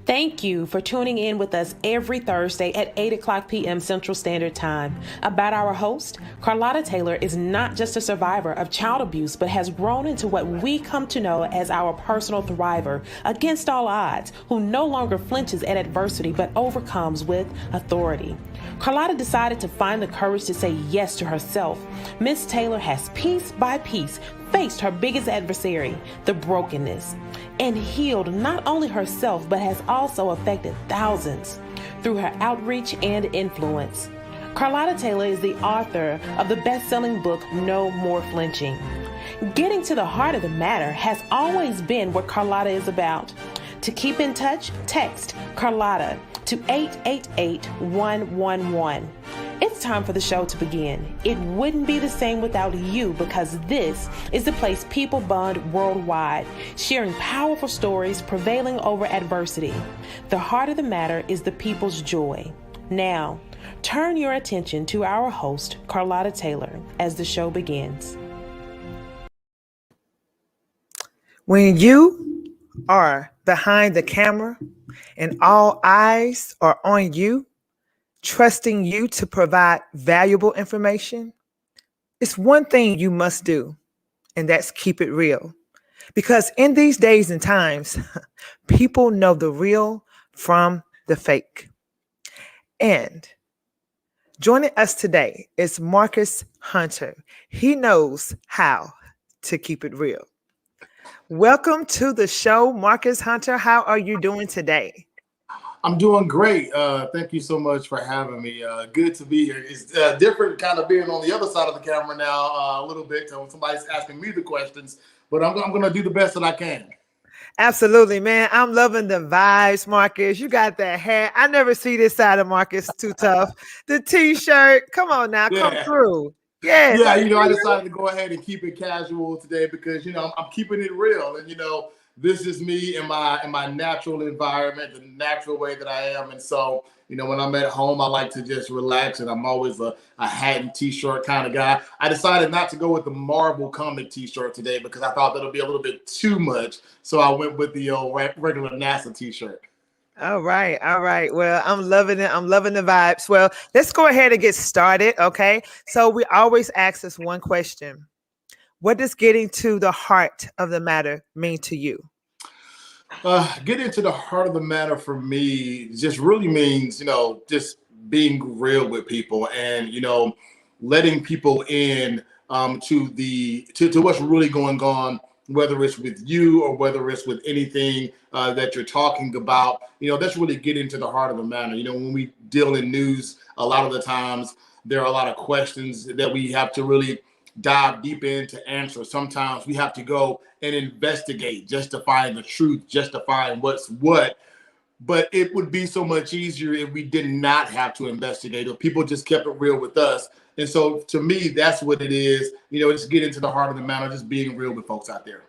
Thank you for tuning in with us every Thursday at 8 o'clock p.m. Central Standard Time. About our host, Carlotta Taylor is not just a survivor of child abuse, but has grown into what we come to know as our personal thriver against all odds, who no longer flinches at adversity, but overcomes with authority. Carlotta decided to find the courage to say yes to herself. Miss Taylor has piece by piece faced her biggest adversary, the brokenness, and healed not only herself, but has also affected thousands through her outreach and influence. Carlotta Taylor is the author of the best-selling book, No More Flinching. Getting to the heart of the matter has always been what Carlotta is about. To keep in touch, text Carlotta to 888-111. It's time for the show to begin. It wouldn't be the same without you, because this is the place people bond worldwide, sharing powerful stories, prevailing over adversity. The heart of the matter is the people's joy. Now, turn your attention to our host, Carlotta Taylor, as the show begins. When you are behind the camera and all eyes are on you, trusting you to provide valuable information, it's one thing you must do, and that's keep it real. Because in these days and times, people know the real from the fake. And joining us today is Marcus Hunter. He knows how to keep it real. Welcome to the show, Marcus Hunter. How are you doing today? I'm doing great. Thank you so much for having me. Good to be here. It's different kind of being on the other side of the camera now a little bit. Somebody's asking me the questions, but I'm going to do the best that I can. Absolutely, man. I'm loving the vibes, Marcus. You got that hair. I never see this side of Marcus too tough. The t-shirt. Come on now, come through. Yes. Yeah, I decided to go ahead and keep it casual today because, I'm keeping it real. And, this is me in my natural environment, the natural way that I am. And so, when I'm at home, I like to just relax, and I'm always a hat and t-shirt kind of guy. I decided not to go with the Marvel comic t-shirt today because I thought that'll be a little bit too much. So I went with the regular NASA t-shirt. All right. Well, I'm loving it. I'm loving the vibes. Well, let's go ahead and get started. Okay. So we always ask this one question. What does getting to the heart of the matter mean to you? Getting to the heart of the matter for me just really means, just being real with people and, letting people in to what's really going on, whether it's with you or whether it's with anything that you're talking about. That's really getting to the heart of the matter. When we deal in news, a lot of the times there are a lot of questions that we have to really dive deep into answer. Sometimes we have to go and investigate just to find the truth, just to find what's what. But it would be so much easier if we did not have to investigate, if people just kept it real with us. And so to me, that's what it is. Just get into the heart of the matter, just being real with folks out there.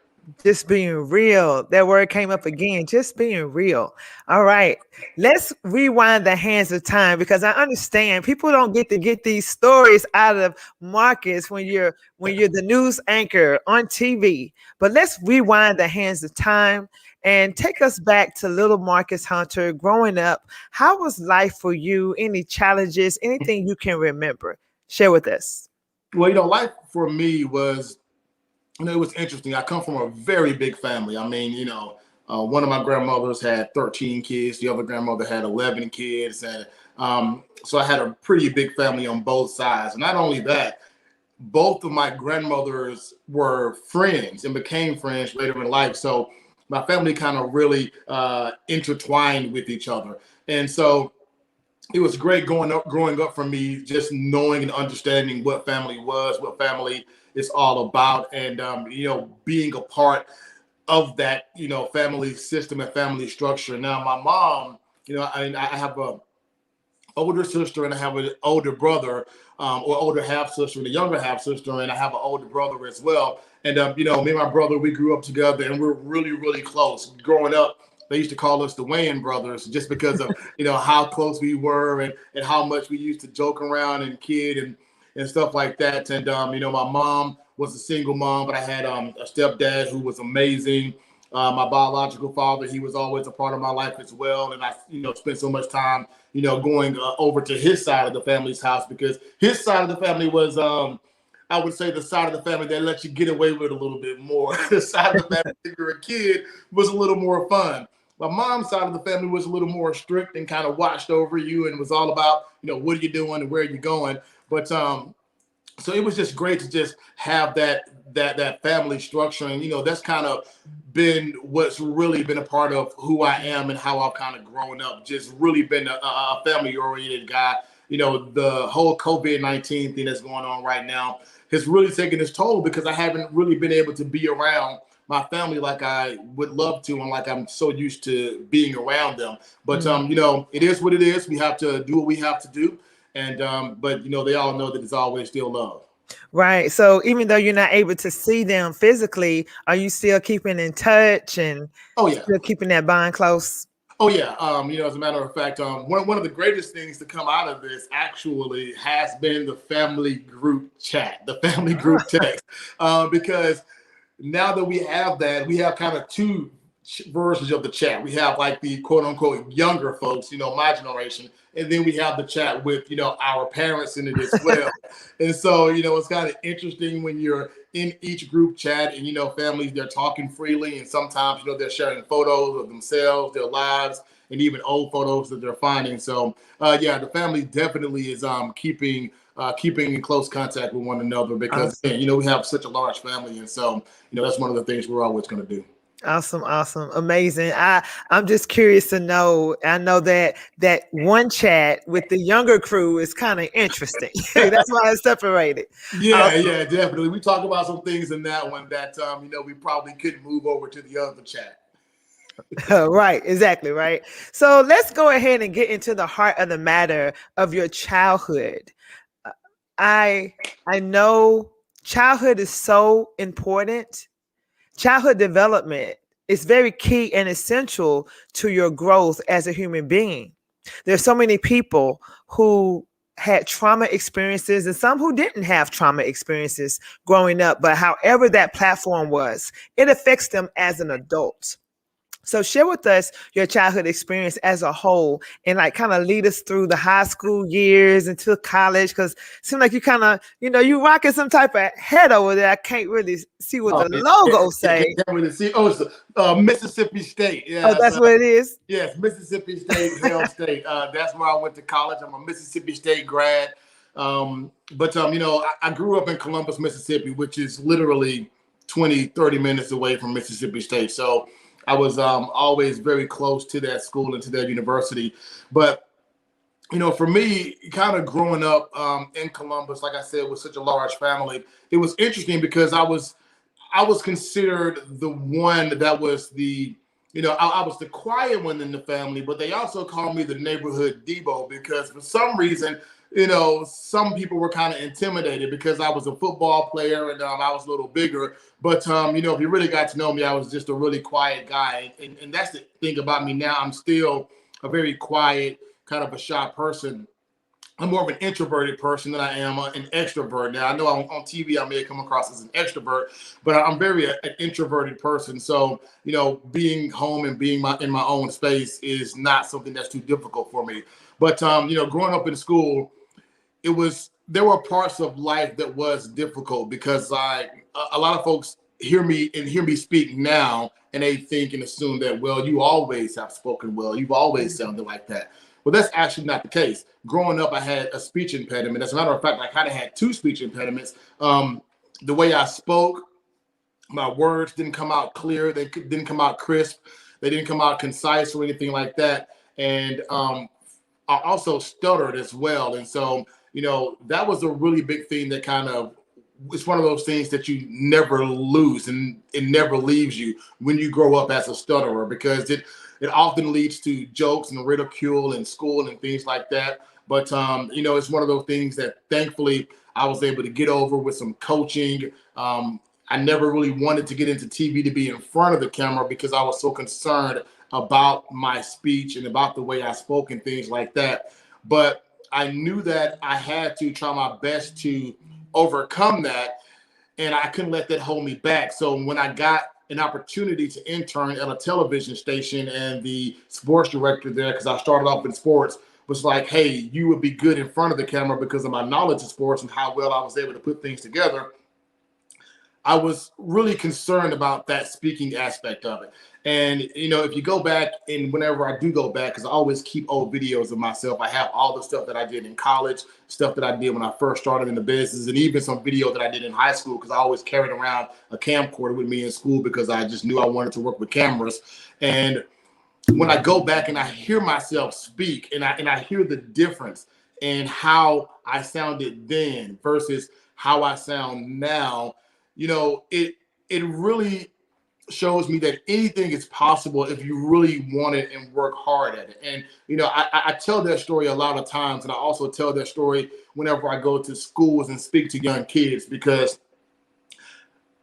Just being real. That word came up again. Just being real. All right. Let's rewind the hands of time, because I understand people don't get to get these stories out of Marcus when you're the news anchor on TV. But let's rewind the hands of time and take us back to little Marcus Hunter growing up. How was life for you? Any challenges? Anything you can remember? Share with us. Well, life for me was, it was interesting. I come from a very big family. I mean, one of my grandmothers had 13 kids. The other grandmother had 11 kids. And so I had a pretty big family on both sides. And not only that, both of my grandmothers were friends and became friends later in life. So my family kind of really intertwined with each other. And so it was great growing up for me, just knowing and understanding what family was, what family is all about, and being a part of that family system and family structure. Now my mom, I have a older sister and I have an older brother, or older half sister and a younger half sister, and I have an older brother as well. And me and my brother, we grew up together, and we're really, really close. Growing up, they used to call us the Wayans brothers, just because of how close we were and how much we used to joke around and kid and stuff like that. And my mom was a single mom, but I had a stepdad who was amazing. My biological father, he was always a part of my life as well. And I, spent so much time, going over to his side of the family's house, because his side of the family was, I would say, the side of the family that let you get away with a little bit more. The side of the family, if you're a kid, was a little more fun. My mom's side of the family was a little more strict and kind of watched over you, and was all about, what are you doing and where are you going. But so it was just great to just have that family structure. And, that's kind of been what's really been a part of who I am and how I've kind of grown up. Just really been a family oriented guy. The whole COVID-19 thing that's going on right now has really taken its toll, because I haven't really been able to be around my family like I would love to, and like I'm so used to being around them. But it is what it is. We have to do what we have to do. And but they all know that it's always still love. Right. So even though you're not able to see them physically, are you still keeping in touch and still keeping that bond close? Oh yeah. As a matter of fact, one of the greatest things to come out of this actually has been the family group chat, the family group text, because now that we have that, we have kind of two versions of the chat. We have like the quote unquote younger folks, my generation, and then we have the chat with, our parents in it as well. And so, it's kind of interesting when you're in each group chat and, families, they're talking freely, and sometimes, they're sharing photos of themselves, their lives, and even old photos that they're finding. So, the family definitely is keeping in close contact with one another, because, again, we have such a large family. And so, that's one of the things we're always going to do. Awesome. Amazing. I'm just curious to know. I know that one chat with the younger crew is kind of interesting. That's why it's separated. Yeah, definitely. We talk about some things in that one that, we probably couldn't move over to the other chat. Right, exactly, right. So let's go ahead and get into the heart of the matter of your childhood. I know childhood is so important. Childhood development is very key and essential to your growth as a human being. There's so many people who had trauma experiences and some who didn't have trauma experiences growing up, but however that platform was, it affects them as an adult. So share with us your childhood experience as a whole, and like kind of lead us through the high school years into college, because it seems like you kind of, you rocking some type of head over there. I can't really see what the logo say. Can't really see. Oh, it's Mississippi State. Yeah, oh, that's what it is? Yes, Mississippi State, Hale State. That's where I went to college. I'm a Mississippi State grad. But I grew up in Columbus, Mississippi, which is literally 20, 30 minutes away from Mississippi State. So I was always very close to that school and to that university. But, for me, kind of growing up in Columbus, like I said, with such a large family, it was interesting because I was considered the one that was the, I was the quiet one in the family, but they also called me the neighborhood Debo, because for some reason, some people were kind of intimidated because I was a football player and I was a little bigger. But, if you really got to know me, I was just a really quiet guy. And that's the thing about me now. I'm still a very quiet, kind of a shy person. I'm more of an introverted person than I am an extrovert. Now, I know on TV I may come across as an extrovert, but I'm very an introverted person. So, being home and being in my own space is not something that's too difficult for me. But, growing up in school, there were parts of life that was difficult, because a lot of folks hear me speak now, and they think and assume that, well, you always have spoken well, you've always sounded like that. Well, that's actually not the case. Growing up, I had a speech impediment. As a matter of fact, I kind of had two speech impediments. The way I spoke, my words didn't come out clear, they didn't come out crisp, they didn't come out concise or anything like that. And I also stuttered as well. And so, that was a really big thing that it's one of those things that you never lose, and it never leaves you when you grow up as a stutterer, because it often leads to jokes and ridicule in school and things like that. But, it's one of those things that thankfully I was able to get over with some coaching. I never really wanted to get into TV to be in front of the camera, because I was so concerned about my speech and about the way I spoke and things like that. But I knew that I had to try my best to overcome that, and I couldn't let that hold me back. So when I got an opportunity to intern at a television station, and the sports director there, because I started off in sports, was like, hey, you would be good in front of the camera because of my knowledge of sports and how well I was able to put things together. I was really concerned about that speaking aspect of it. And, if you go back, and whenever I do go back, because I always keep old videos of myself, I have all the stuff that I did in college, stuff that I did when I first started in the business, and even some video that I did in high school, because I always carried around a camcorder with me in school because I just knew I wanted to work with cameras. And when I go back and I hear myself speak, and I hear the difference in how I sounded then versus how I sound now, it really shows me that anything is possible if you really want it and work hard at it. And, I tell that story a lot of times, and I also tell that story whenever I go to schools and speak to young kids, because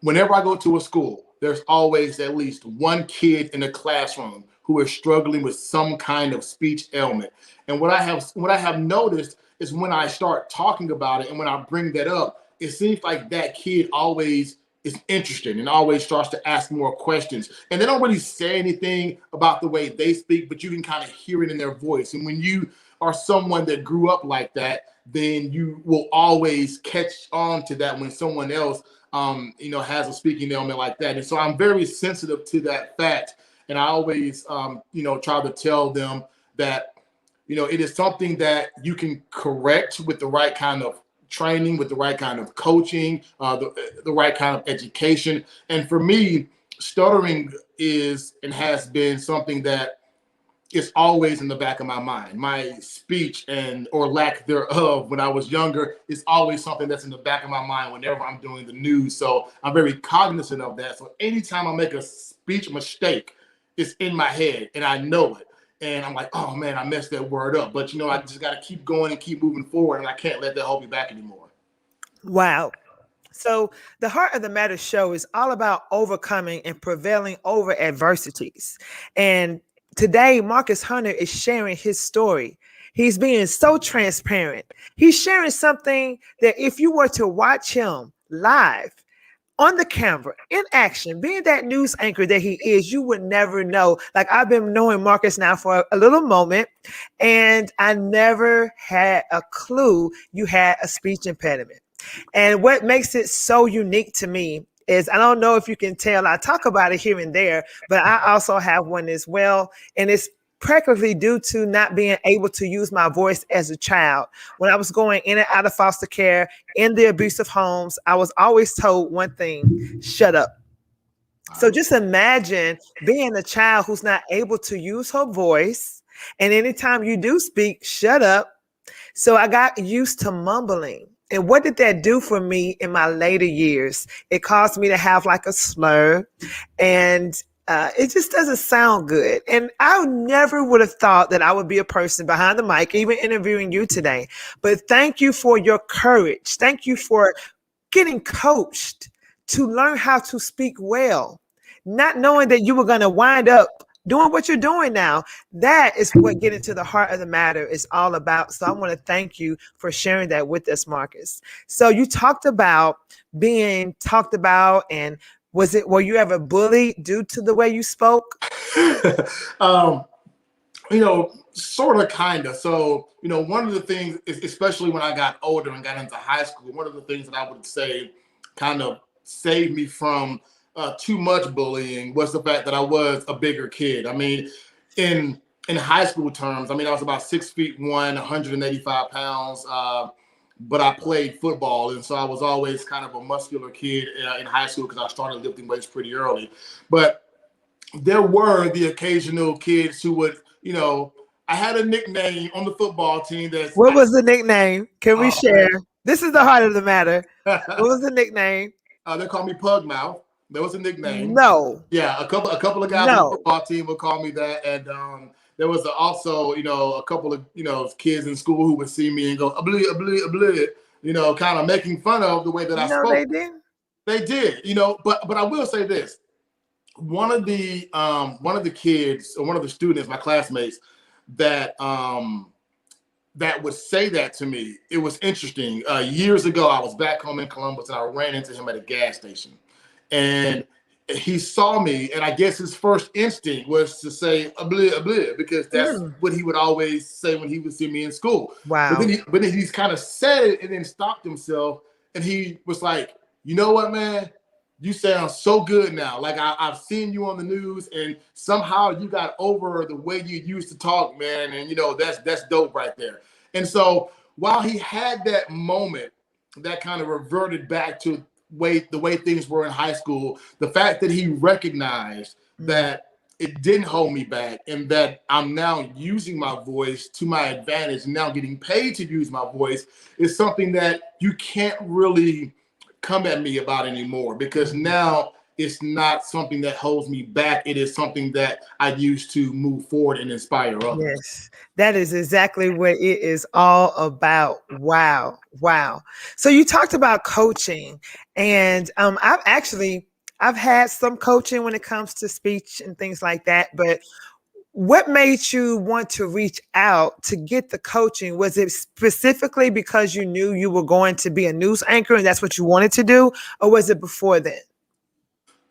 whenever I go to a school, there's always at least one kid in the classroom who is struggling with some kind of speech ailment. And what I have noticed is when I start talking about it and when I bring that up, it seems like that kid always is interested and always starts to ask more questions. And they don't really say anything about the way they speak, but you can kind of hear it in their voice. And when you are someone that grew up like that, then you will always catch on to that when someone else has a speaking ailment like that. And so I'm very sensitive to that fact. And I always, try to tell them that, it is something that you can correct with the right kind of training, with the right kind of coaching, the right kind of education. And for me, stuttering is and has been something that is always in the back of my mind. My speech or lack thereof when I was younger is always something that's in the back of my mind whenever I'm doing the news. So I'm very cognizant of that. So anytime I make a speech mistake, it's in my head and I know it. And I'm like, oh man, I messed that word up. But I just got to keep going and keep moving forward, and I can't let that hold me back anymore. Wow. So the Heart of the Matter show is all about overcoming and prevailing over adversities. And today, Marcus Hunter is sharing his story. He's being so transparent. He's sharing something that if you were to watch him live, on the camera, in action, being that news anchor that he is, you would never know. Like, I've been knowing Marcus now for a little moment, and I never had a clue you had a speech impediment. And what makes it so unique to me is, I don't know if you can tell, I talk about it here and there, but I also have one as well. And it's practically due to not being able to use my voice as a child. When I was going in and out of foster care, in the abusive homes, I was always told one thing: shut up. So just imagine being a child who's not able to use her voice, and anytime you do speak, shut up. So I got used to mumbling. And what did that do for me in my later years? It caused me to have like a slur, and it just doesn't sound good. And I never would have thought that I would be a person behind the mic, even interviewing you today. But thank you for your courage. Thank you for getting coached to learn how to speak well, not knowing that you were going to wind up doing what you're doing now. That is what getting to the heart of the matter is all about. So I want to thank you for sharing that with us, Marcus. So you talked about being talked about, and were you ever bullied due to the way you spoke? Sort of, kind of. So, one of the things, especially when I got older and got into high school, one of the things that I would say kind of saved me from too much bullying was the fact that I was a bigger kid. I mean, in high school terms, I was about 6'1", 185 pounds. But I played football, and so I was always kind of a muscular kid in high school because I started lifting weights pretty early. But there were the occasional kids who would, I had a nickname on the football team. What was the nickname? Can we share? This is the heart of the matter. What was the nickname? They called me Pug Mouth. That was a nickname. No. Yeah, a couple of guys on the football team would call me that, and there was also, a couple of, kids in school who would see me and go, "Abli, abli, abli," kind of making fun of the way that I spoke. No, they didn't. They did, but I will say this. One of the kids, or one of the students, my classmates, that would say that to me, it was interesting. Years ago, I was back home in Columbus, and I ran into him at a gas station. And he saw me, and I guess his first instinct was to say a blah, because that's what he would always say when he would see me in school. Wow. But then he's kind of said it and then stopped himself, and he was like, you know what, man? You sound so good now. Like I've seen you on the news, and somehow you got over the way you used to talk, man. And that's dope right there. And so while he had that moment, that kind of reverted back to the way things were in high school, the fact that he recognized that it didn't hold me back, and that I'm now using my voice to my advantage, and now getting paid to use my voice, is something that you can't really come at me about anymore, because now it's not something that holds me back. It is something that I use to move forward and inspire others. Yes, that is exactly what it is all about. Wow. Wow. So you talked about coaching, and I've had some coaching when it comes to speech and things like that, but what made you want to reach out to get the coaching? Was it specifically because you knew you were going to be a news anchor and that's what you wanted to do, or was it before then?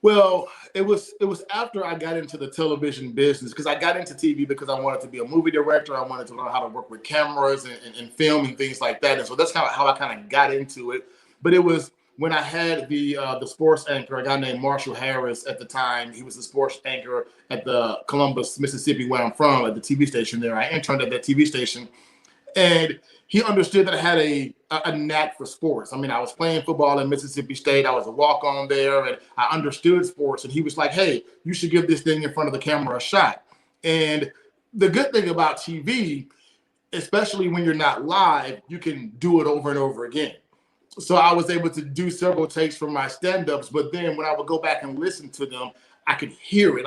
Well, it was after I got into the television business, because I got into TV because I wanted to be a movie director. I wanted to learn how to work with cameras and film and things like that. And so that's kind of how I kind of got into it. But it was when I had the sports anchor, a guy named Marshall Harris at the time. He was the sports anchor at the Columbus, Mississippi, where I'm from, at the TV station there. I interned at that TV station, and he understood that I had a knack for sports. I mean, I was playing football in Mississippi State. I was a walk-on there, and I understood sports. And he was like, hey, you should give this thing in front of the camera a shot. And the good thing about TV, especially when you're not live, you can do it over and over again. So I was able to do several takes from my stand-ups, but then when I would go back and listen to them, I could hear it.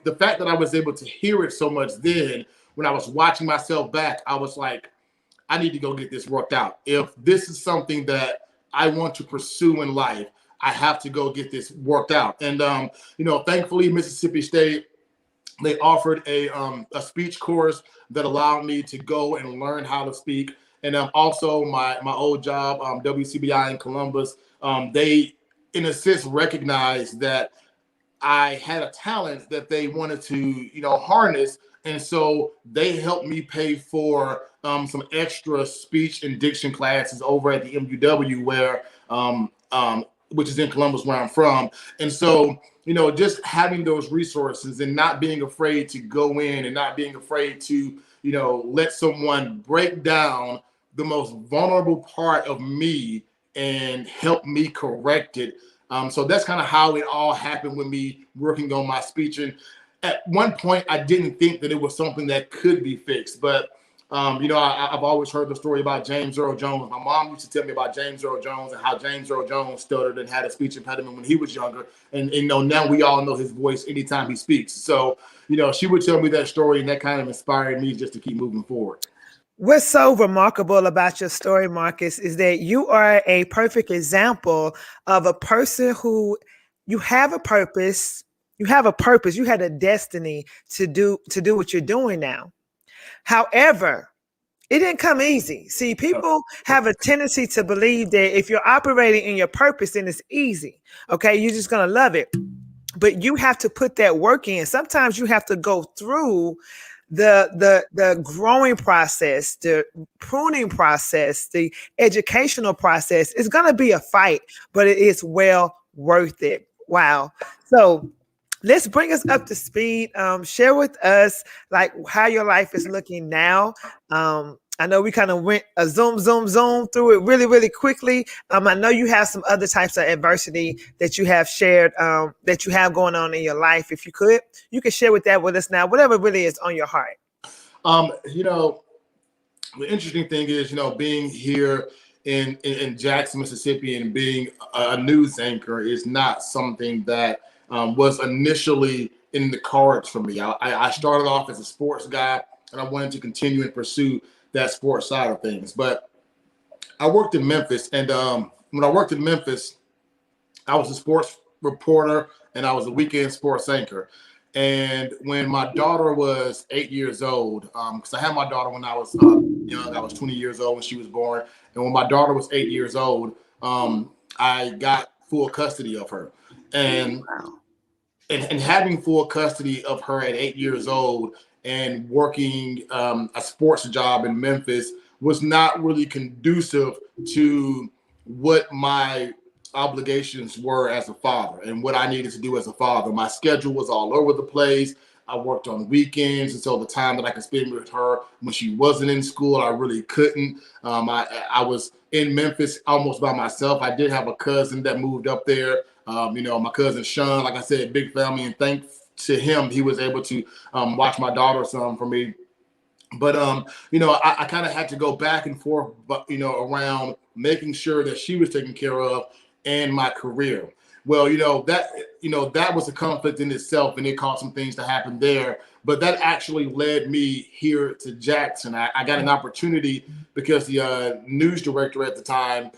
The fact that I was able to hear it so much then, when I was watching myself back, I was like, I need to go get this worked out. If this is something that I want to pursue in life, I have to go get this worked out. And thankfully, Mississippi State, they offered a speech course that allowed me to go and learn how to speak. And also my old job, WCBI in Columbus, they, in a sense, recognized that I had a talent that they wanted to, harness. And so they helped me pay for some extra speech and diction classes over at the MUW, which is in Columbus, where I'm from. And so, just having those resources and not being afraid to go in and not being afraid to, let someone break down the most vulnerable part of me and help me correct it. So that's kind of how it all happened with me working on my speech. And at one point, I didn't think that it was something that could be fixed. But, I've always heard the story about James Earl Jones. My mom used to tell me about James Earl Jones and how James Earl Jones stuttered and had a speech impediment when he was younger. And now we all know his voice anytime he speaks. So, she would tell me that story, and that kind of inspired me just to keep moving forward. What's so remarkable about your story, Marcus, is that you are a perfect example of a person who you have a purpose. You have a purpose. You had a destiny to do what you're doing now. However, it didn't come easy. See, people have a tendency to believe that if you're operating in your purpose, then it's easy. Okay, you're just going to love it. But you have to put that work in. Sometimes you have to go through the growing process, the pruning process, the educational process. It's going to be a fight, but it is well worth it. Wow. So let's bring us up to speed. Share with us like how your life is looking now. I know we kind of went a zoom through it really, really quickly. I know you have some other types of adversity that you have shared, that you have going on in your life. If you could share with us now, whatever really is on your heart. The interesting thing is, being here in Jackson, Mississippi, and being a news anchor is not something that was initially in the cards for me. I started off as a sports guy, and I wanted to continue and pursue that sports side of things. But I worked in Memphis, and when I worked in Memphis, I was a sports reporter and I was a weekend sports anchor. And when my daughter was 8 years old, because I had my daughter when I was young, I was 20 years old when she was born. And when my daughter was 8 years old, I got full custody of her. And and having full custody of her at 8 years old and working a sports job in Memphis was not really conducive to what my obligations were as a father and what I needed to do as a father. My schedule was all over the place. I worked on weekends, and so the time that I could spend with her when she wasn't in school, I really couldn't. I was in Memphis almost by myself. I did have a cousin that moved up there. My cousin Sean, like I said, big family, and thanks to him, he was able to watch my daughter some for me. But I kind of had to go back and forth, around making sure that she was taken care of and my career. Well, that was a conflict in itself, and it caused some things to happen there. But that actually led me here to Jackson. I got an opportunity because the news director at the time,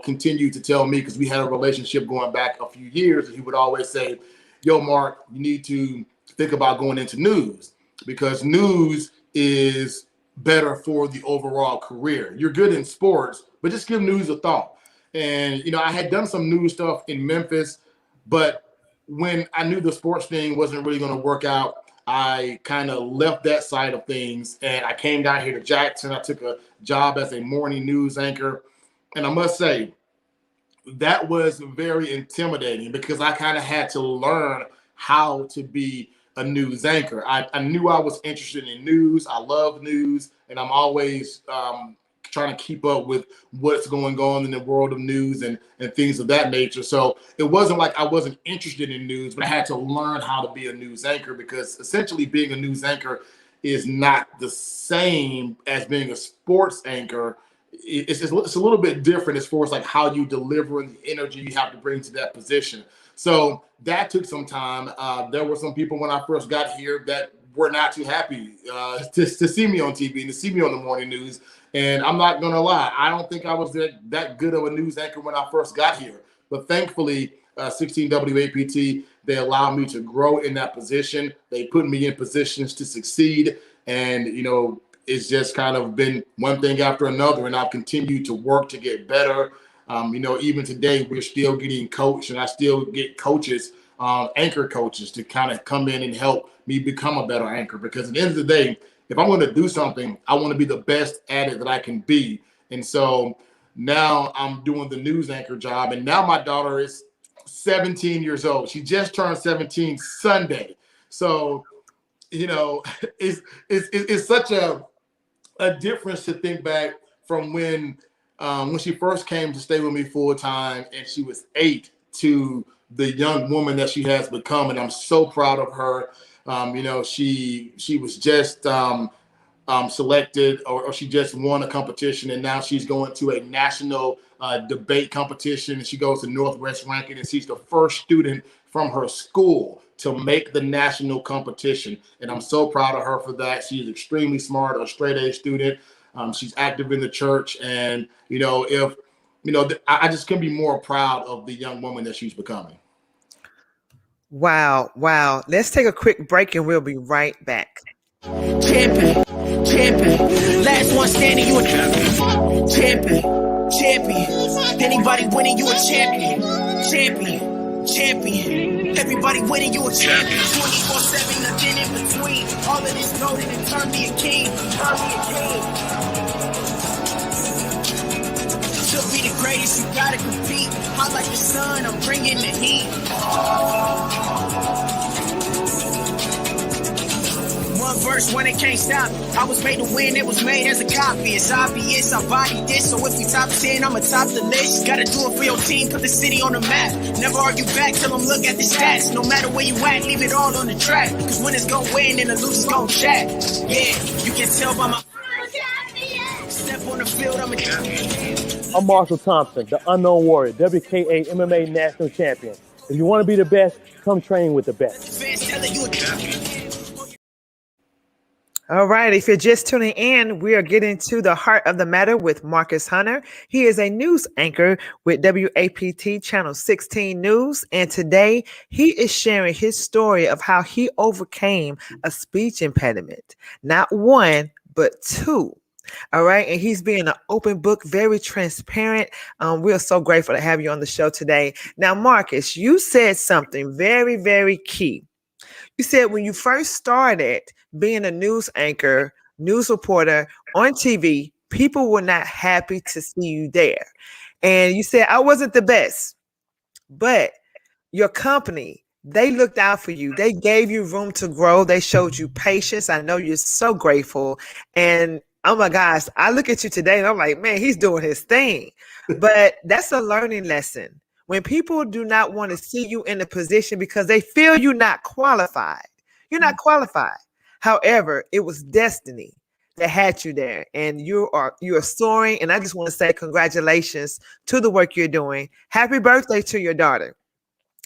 continued to tell me, because we had a relationship going back a few years, and he would always say, "Yo, Mark, you need to think about going into news, because news is better for the overall career. You're good in sports, but just give news a thought." And, I had done some news stuff in Memphis, but when I knew the sports thing wasn't really going to work out, I kind of left that side of things, and I came down here to Jackson. I took a job as a morning news anchor. And I must say, that was very intimidating because I kind of had to learn how to be a news anchor. I knew I was interested in news. I love news, and I'm always trying to keep up with what's going on in the world of news and things of that nature. So it wasn't like I wasn't interested in news, but I had to learn how to be a news anchor, because essentially being a news anchor is not the same as being a sports anchor. It's a little bit different as far as like how you deliver and the energy you have to bring to that position. So that took some time. There were some people when I first got here that were not too happy to see me on TV and to see me on the morning news. And I'm not going to lie, I don't think I was that good of a news anchor when I first got here. But thankfully, 16 WAPT, they allowed me to grow in that position. They put me in positions to succeed. And, it's just kind of been one thing after another. And I've continued to work to get better. Even today, we're still getting coached, and I still get coaches, anchor coaches, to kind of come in and help me become a better anchor. Because at the end of the day, if I'm going to do something, I want to be the best at it that I can be. And so now I'm doing the news anchor job. And now my daughter is 17 years old. She just turned 17 Sunday. So, it's such a difference to think back from when she first came to stay with me full time and she was 8 to the young woman that she has become. And I'm so proud of her. She was just selected, or she just won a competition, and now she's going to a national debate competition, and she goes to Northwest Rankin, and she's the first student from her school to make the national competition. And I'm so proud of her for that. She's extremely smart, a straight A student. She's active in the church, and I just couldn't be more proud of the young woman that she's becoming. Wow. Let's take a quick break and we'll be right back. Champion. Last one standing, you a champion. Anybody winning, you a champion. Everybody winning, you a champion. 24/7, nothing in between. All of this golden and turn me a king. To be the greatest, you gotta compete. Hot like the sun, I'm bringing the heat. One verse when it can't stop. I was made to win, it was made as a copy. It's obvious, I bodied this. So if we top 10, I'ma top the list. Gotta do it for your team, put the city on the map. Never argue back, tell them look at the stats. No matter where you at, leave it all on the track. Cause winners gon' win and the losers gon' chat. Yeah, you can tell by my step on the field, I'm a champion. I'm Marshall Thompson, the Unknown Warrior, WKA MMA National Champion. If you want to be the best, come train with the best. All right, if you're just tuning in, we are getting to the heart of the matter with Marcus Hunter. He is a news anchor with WAPT Channel 16 News, and today he is sharing his story of how he overcame a speech impediment. Not one, but two. All right. And he's being an open book, very transparent. We are so grateful to have you on the show today. Now, Marcus, you said something very, very key. You said when you first started being a news anchor, news reporter on TV, people were not happy to see you there. And you said, I wasn't the best, but your company, they looked out for you. They gave you room to grow. They showed you patience. I know you're so grateful. And oh my gosh, I look at you today and I'm like, man, he's doing his thing. But that's a learning lesson. When people do not want to see you in a position because they feel you're not qualified, you're not qualified. However, it was destiny that had you there, and you are soaring. And I just want to say congratulations to the work you're doing. Happy birthday to your daughter.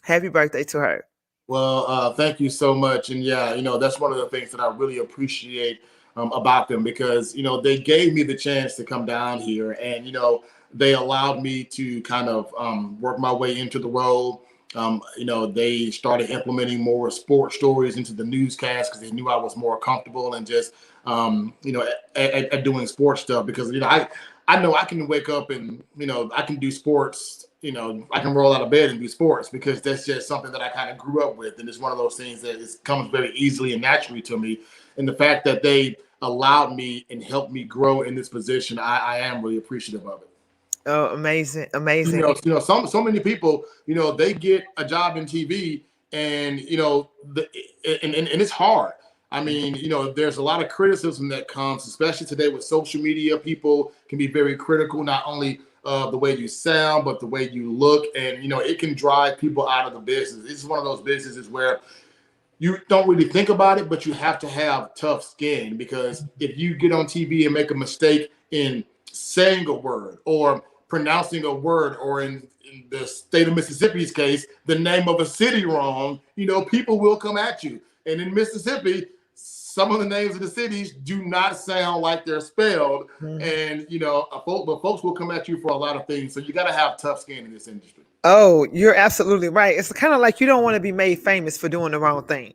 Happy birthday to her. Well, thank you so much. And yeah, that's one of the things that I really appreciate about them because, they gave me the chance to come down here and, they allowed me to kind of work my way into the role. They started implementing more sports stories into the newscast because they knew I was more comfortable and just, at doing sports stuff because, I know I can wake up and, I can do sports. I can roll out of bed and do sports because that's just something that I kind of grew up with. And it's one of those things that comes very easily and naturally to me. And the fact that they allowed me and helped me grow in this position, I am really appreciative of it. Oh, amazing. Amazing. So many people, they get a job in TV and, and it's hard. I mean, there's a lot of criticism that comes, especially today with social media. People can be very critical, not only the way you sound, but the way you look. And, it can drive people out of the business. This is one of those businesses where you don't really think about it, but you have to have tough skin because if you get on TV and make a mistake in saying a word or pronouncing a word, or in the state of Mississippi's case, the name of a city wrong, people will come at you. And in Mississippi, some of the names of the cities do not sound like they're spelled. And, but folks will come at you for a lot of things. So you got to have tough skin in this industry. Oh, you're absolutely right. It's kind of like you don't want to be made famous for doing the wrong thing.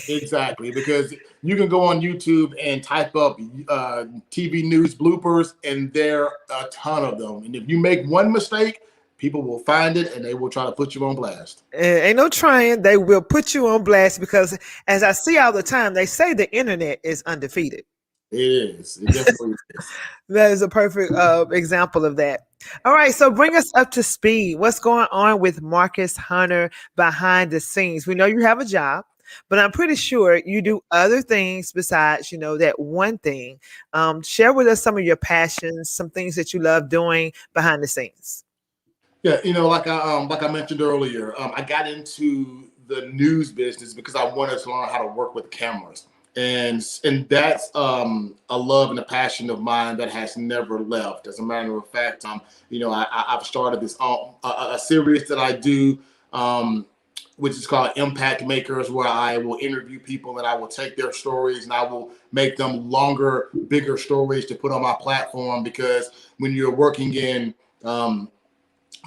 Exactly, because you can go on YouTube and type up TV news bloopers, and there are a ton of them. And if you make one mistake, people will find it and they will try to put you on blast. Ain't no trying. They will put you on blast because, as I see all the time, they say the internet is undefeated. It is. It definitely is. That is a perfect example of that. All right, so bring us up to speed. What's going on with Marcus Hunter behind the scenes? We know you have a job, but I'm pretty sure you do other things besides, that one thing. Share with us some of your passions, some things that you love doing behind the scenes. Yeah, like I mentioned earlier, I got into the news business because I wanted to learn how to work with cameras. And that's a love and a passion of mine that has never left. As a matter of fact, I've started this a series that I do, which is called Impact Makers, where I will interview people and I will take their stories and I will make them longer, bigger stories to put on my platform. Because when you're working in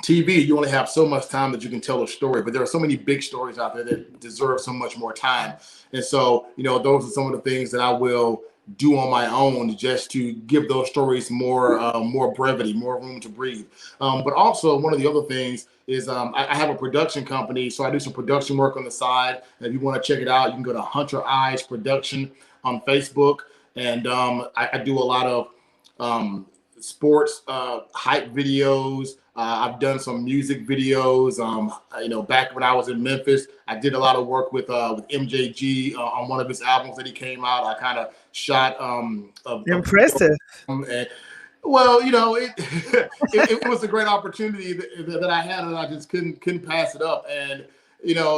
TV, you only have so much time that you can tell a story, but there are so many big stories out there that deserve so much more time. And so, those are some of the things that I will do on my own just to give those stories more brevity, more room to breathe. But also one of the other things is I have a production company, so I do some production work on the side. And if you want to check it out, you can go to Hunter Eyes Production on Facebook. And I do a lot of sports hype videos. I've done some music videos. Back when I was in Memphis, I did a lot of work with MJG on one of his albums that he came out. I kind of shot. Impressive. Well, it was a great opportunity that I had, and I just couldn't pass it up. And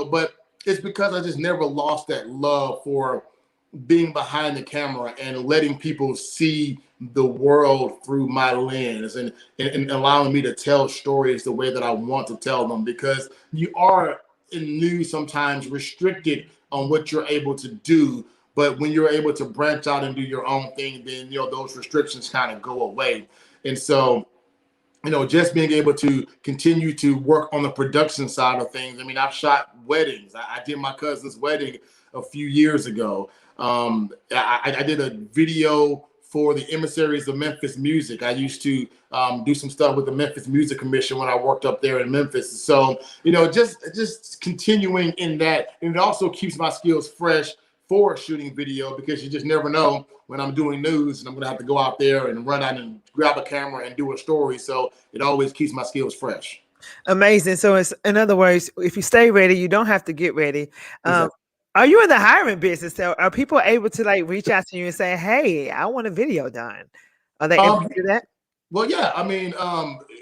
but it's because I just never lost that love for being behind the camera and letting people see the world through my lens and allowing me to tell stories the way that I want to tell them, because you are in news sometimes restricted on what you're able to do. But when you're able to branch out and do your own thing, then, those restrictions kind of go away. And so, just being able to continue to work on the production side of things. I mean, I've shot weddings. I did my cousin's wedding a few years ago. I did a video for the emissaries of Memphis music. I used to do some stuff with the Memphis Music Commission when I worked up there in Memphis. So, just continuing in that, and it also keeps my skills fresh for shooting video, because you just never know when I'm doing news and I'm gonna have to go out there and run out and grab a camera and do a story. So it always keeps my skills fresh. Amazing. So it's, in other words, if you stay ready, you don't have to get ready. Exactly. Are you in the hiring business? So are people able to like reach out to you and say, "Hey, I want a video done"? Are they able to do that? Well, yeah. I mean,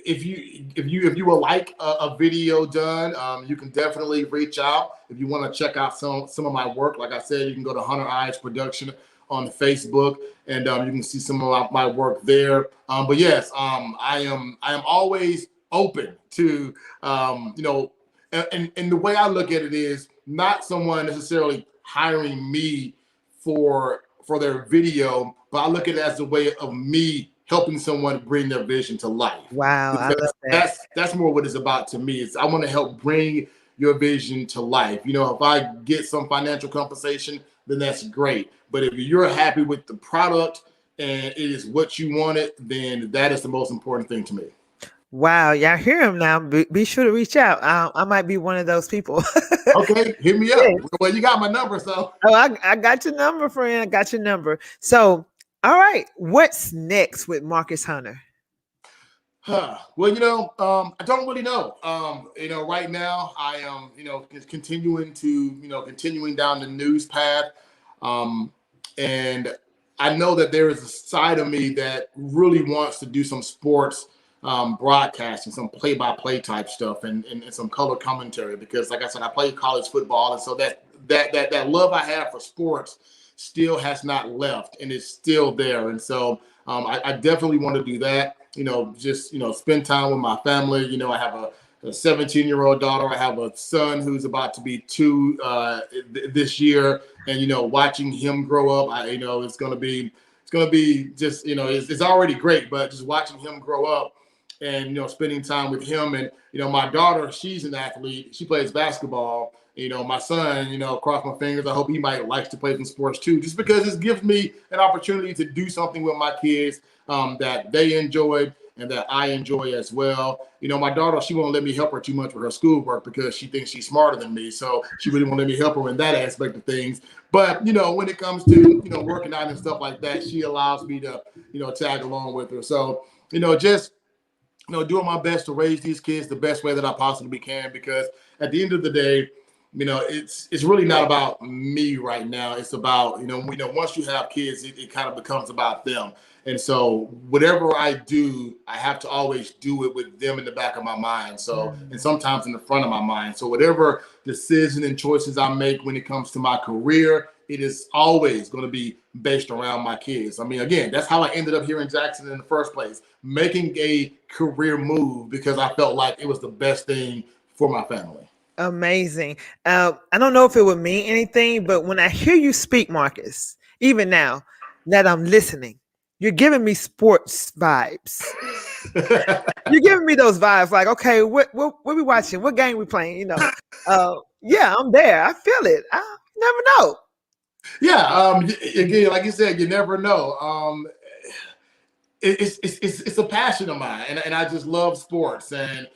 if you would like a video done, you can definitely reach out. If you want to check out some of my work, like I said, you can go to Hunter Eyes Production on Facebook, and you can see some of my work there. But yes, I am always open to and the way I look at it is not someone necessarily hiring me for their video, but I look at it as a way of me helping someone bring their vision to life. Wow, I Because love that. that's more what it's about to me. Is I want to help bring your vision to life. If I get some financial compensation, then that's great. But if you're happy with the product and it is what you wanted, then that is the most important thing to me. Wow, y'all hear him now. Be sure to reach out. I might be one of those people. Okay, hit me up. Yes. Well, you got my number, so. Oh, I got your number, friend. I got your number. So, all right, what's next with Marcus Hunter? Well, I don't really know. Right now I am, continuing down the news path. And I know that there is a side of me that really wants to do some sports broadcasting, some play-by-play type stuff, and some color commentary, because like I said, I played college football, and so that love I have for sports still has not left, and it's still there. And so I definitely want to do that. Just spend time with my family. I have a 17-year-old daughter. I have a son who's about to be 2 this year, and watching him grow up, it's gonna be just it's already great, but just watching him grow up and spending time with him. And my daughter, she's an athlete. She plays basketball. My son, cross my fingers, I hope he might like to play some sports too, just because it gives me an opportunity to do something with my kids that they enjoy and that I enjoy as well. My daughter, she won't let me help her too much with her schoolwork because she thinks she's smarter than me. So she really won't let me help her in that aspect of things. But, when it comes to, working out and stuff like that, she allows me to, tag along with her. So, just doing my best to raise these kids the best way that I possibly can, because at the end of the day, it's really not about me right now. It's about, once you have kids, it kind of becomes about them. And so whatever I do, I have to always do it with them in the back of my mind. So, and sometimes in the front of my mind. So whatever decision and choices I make when it comes to my career, it is always going to be based around my kids. I mean, again, that's how I ended up here in Jackson in the first place, making a career move because I felt like it was the best thing for my family. Amazing. I don't know if it would mean anything, but when I hear you speak, Marcus, even now that I'm listening, you're giving me sports vibes. You're giving me those vibes, like, okay, what we watching? What game we playing? Yeah, I'm there. I feel it. I never know. Yeah. Again, like you said, you never know. It's a passion of mine, and I just love sports. And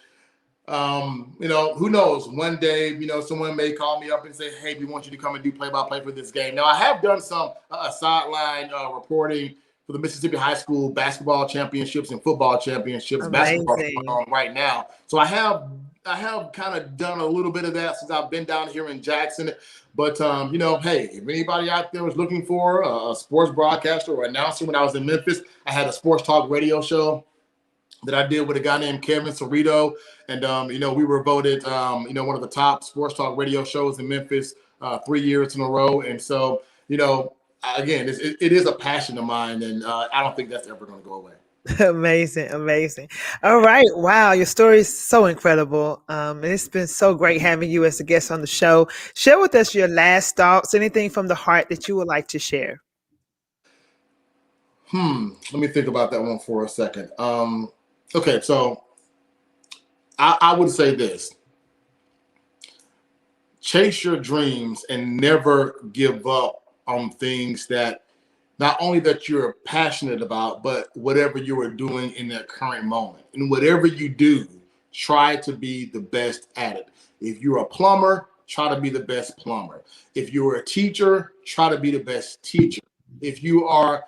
who knows? One day, someone may call me up and say, "Hey, we want you to come and do play-by-play for this game." Now, I have done some sideline reporting for the Mississippi High School basketball championships and football championships. Amazing. Basketball is going on right now, so I have kind of done a little bit of that since I've been down here in Jackson. But hey, if anybody out there was looking for a sports broadcaster or announcer, when I was in Memphis, I had a sports talk radio show that I did with a guy named Kevin Cerrito. And, we were voted, one of the top sports talk radio shows in Memphis 3 years in a row. And so, again, it is a passion of mine, and I don't think that's ever going to go away. Amazing. All right. Wow. Your story is so incredible. And it's been so great having you as a guest on the show. Share with us your last thoughts, anything from the heart that you would like to share. Let me think about that one for a second. Okay, so I would say this: chase your dreams and never give up on things that not only that you're passionate about, but whatever you are doing in that current moment. And whatever you do, try to be the best at it. If you're a plumber, try to be the best plumber. If you're a teacher, try to be the best teacher. If you are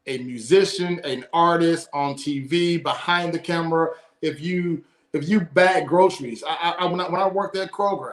a musician, an artist on TV, behind the camera, if you bag groceries. When I worked at Kroger,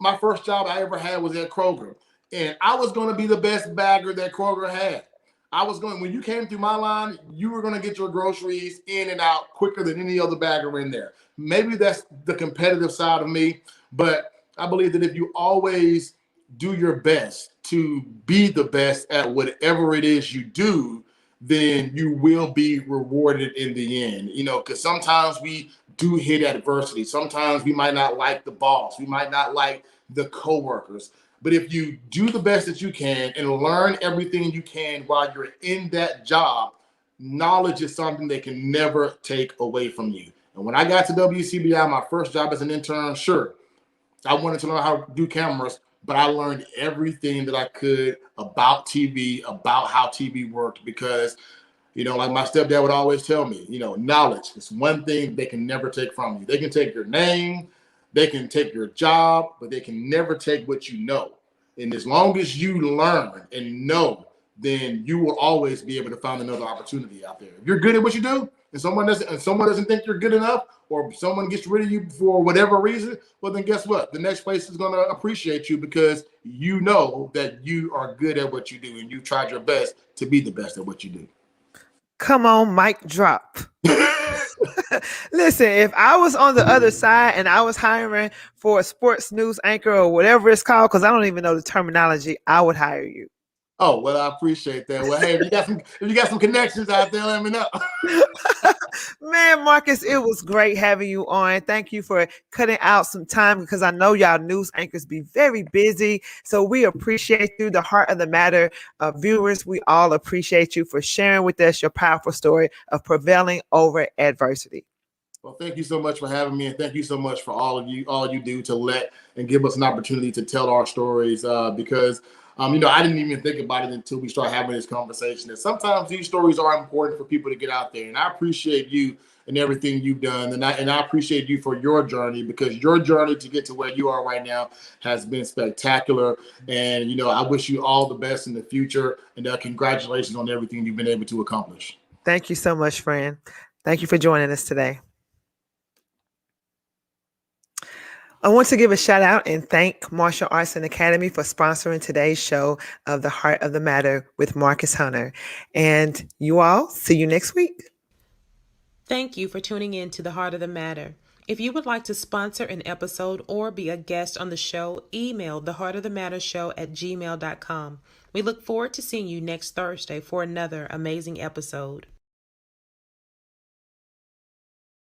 my first job I ever had was at Kroger. And I was going to be the best bagger that Kroger had. When you came through my line, you were going to get your groceries in and out quicker than any other bagger in there. Maybe that's the competitive side of me, but I believe that if you always do your best to be the best at whatever it is you do, then you will be rewarded in the end. Because sometimes we do hit adversity. Sometimes we might not like the boss. We might not like the coworkers. But if you do the best that you can and learn everything you can while you're in that job, knowledge is something they can never take away from you. And when I got to WCBI, my first job as an intern, sure, I wanted to learn how to do cameras, but I learned everything that I could about TV, about how TV worked, because, like my stepdad would always tell me, knowledge is one thing they can never take from you. They can take your name, they can take your job, but they can never take what you know. And as long as you learn and know, then you will always be able to find another opportunity out there. If you're good at what you do, and someone doesn't think you're good enough, or someone gets rid of you for whatever reason, well, then guess what? The next place is going to appreciate you because you know that you are good at what you do and you tried your best to be the best at what you do. Come on, mic drop. Listen, if I was on the other side and I was hiring for a sports news anchor or whatever it's called, because I don't even know the terminology, I would hire you. Oh, well, I appreciate that. Well, hey, if you got some connections out there, let me know. Man, Marcus, it was great having you on. Thank you for cutting out some time, because I know y'all news anchors be very busy. So we appreciate you, the heart of the matter viewers. We all appreciate you for sharing with us your powerful story of prevailing over adversity. Well, thank you so much for having me, and thank you so much for all you do to let and give us an opportunity to tell our stories, because I didn't even think about it until we start having this conversation. And sometimes these stories are important for people to get out there. And I appreciate you and everything you've done. And I appreciate you for your journey, because your journey to get to where you are right now has been spectacular. And, I wish you all the best in the future. And congratulations on everything you've been able to accomplish. Thank you so much, friend. Thank you for joining us today. I want to give a shout out and thank Martial Arts and Academy for sponsoring today's show of The Heart of the Matter with Marcus Hunter. And you all, see you next week. Thank you for tuning in to The Heart of the Matter. If you would like to sponsor an episode or be a guest on the show, email theheartofthemattershow@gmail.com. We look forward to seeing you next Thursday for another amazing episode.